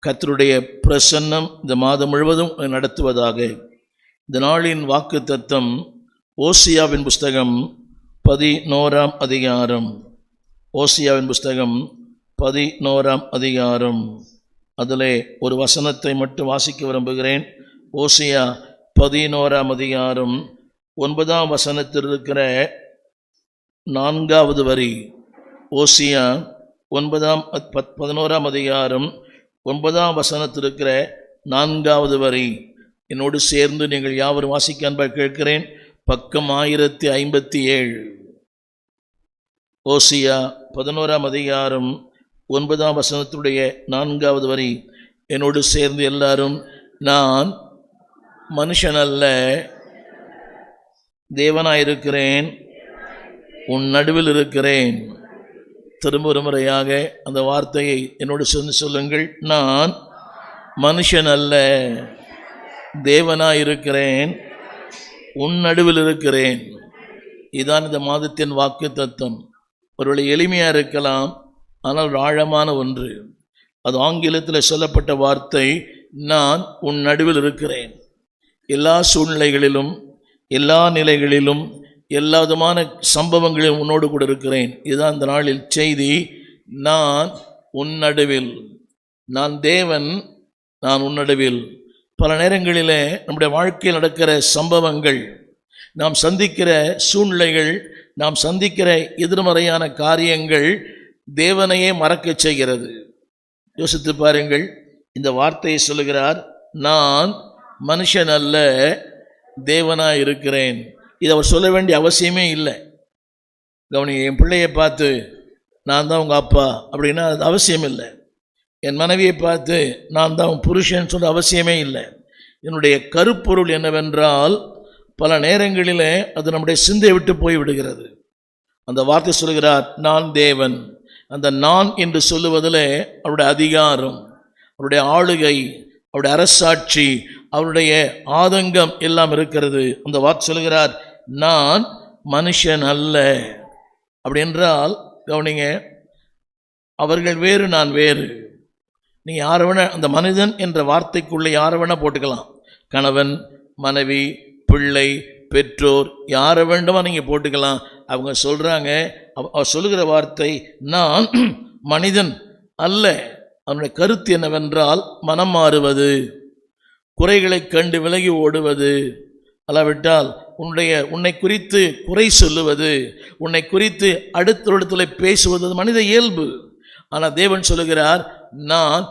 கர்த்தருடைய பிரசன்னம் இந்த மாதம் முழுவதும் நடத்துவதாக. இந்த நாளின் வாக்கு தத்தம் ஓசியாவின் புஸ்தகம் 11ஆம் அதிகாரம். ஓசியாவின் புஸ்தகம் 11ஆம் அதிகாரம். அதிலே ஒரு வசனத்தை மட்டும் வாசிக்க விரும்புகிறேன். ஓசியா 11ஆம் அதிகாரம் 9ஆம் வசனத்தில் இருக்கிற 4வது வரி. ஓசியா 11ஆம் அதிகாரம் 9ஆம் வசனத்தில் இருக்கிற 4வது வரி. என்னோடு சேர்ந்து நீங்கள் யாவரும் வாசிக்க அன்பாக கேட்கிறேன். பக்கம் 1057. ஓசியா 11ஆம் அதிகாரம் 9ஆம் வசனத்துடைய 4வது வரி. என்னோடு சேர்ந்து எல்லாரும், நான் மனுஷன் அல்ல, தேவனாயிருக்கிறேன், உன் நடுவில் இருக்கிறேன். திரும்ப ஒரு முறையாக அந்த வார்த்தையை என்னோடு சொல்லுங்கள். நான் மனுஷன் அல்ல, தேவனாயிருக்கிறேன், உன் நடுவில் இருக்கிறேன். இதுதான் இந்த மாதத்தின் வாக்கு தத்தம். ஒருவேளை எளிமையாக இருக்கலாம், ஆனால் ஒரு ஆழமான ஒன்று. அது ஆங்கிலத்தில் சொல்லப்பட்ட வார்த்தை, நான் உன் நடுவில் இருக்கிறேன். எல்லா சூழ்நிலைகளிலும், எல்லா நிலைகளிலும், எல்லா விதமான சம்பவங்களிலும் உன்னோடு கூட இருக்கிறேன். இதுதான் இந்த நாளில் செய்தி. நான் உன் நடுவில். நான் தேவன், நான் உன் நடுவில். பல நேரங்களில் நம்முடைய வாழ்க்கையில் நடக்கிற சம்பவங்கள், நாம் சந்திக்கிற சூழ்நிலைகள், நாம் சந்திக்கிற எதிர்மறையான காரியங்கள் தேவனையே மறக்க செய்கிறது. யோசித்து பாருங்கள். இந்த வார்த்தையை சொல்லுகிறார், நான் மனுஷன் அல்ல, தேவனாய் இருக்கிறேன். இது அவர் சொல்ல வேண்டிய அவசியமே இல்லை. கவனி, என் பிள்ளையை பார்த்து நான் தான் உங்கள் அப்பா அப்படின்னா அது அவசியம் இல்லை. என் மனைவியை பார்த்து நான் தான் உன் புருஷன் சொல்ல அவசியமே இல்லை. என்னுடைய கருப்பொருள் என்னவென்றால், பல நேரங்களில் அது நம்முடைய சிந்தையை விட்டு போய் விடுகிறது. அந்த வார்த்தை சொல்கிறார், நான் தேவன். அந்த நான் என்று சொல்லுவதில் அவருடைய அதிகாரம், அவருடைய ஆளுகை, அவருடைய அரசாட்சி, அவருடைய ஆதங்கம் எல்லாம் இருக்கிறது. அந்த வார்த்தை சொல்கிறார், நான் மனுஷன் அல்ல. அப்படி என்றால் கவனிங்க, அவர்கள் வேறு, நான் வேறு. நீ யாரை வேணா அந்த மனிதன் என்ற வார்த்தைக்குள்ளே யாரை வேணா போட்டுக்கலாம். கணவன், மனைவி, பிள்ளை, பெற்றோர், யாரை வேண்டுமா நீங்கள் போட்டுக்கலாம். அவங்க சொல்கிறாங்க, அவர் சொல்லுகிற வார்த்தை நான் மனிதன் அல்ல. அவனுடைய கருத்து என்னவென்றால், மனம் மாறுவது, குறைகளை கண்டு விலகி ஓடுவது, அல்லாவிட்டால் உன்னை குறித்து குறை சொல்லுவது, உன்னை குறித்து அடுத்த இடத்துல பேசுவது மனித இயல்பு. ஆனால் தேவன் சொல்லுகிறார், நான்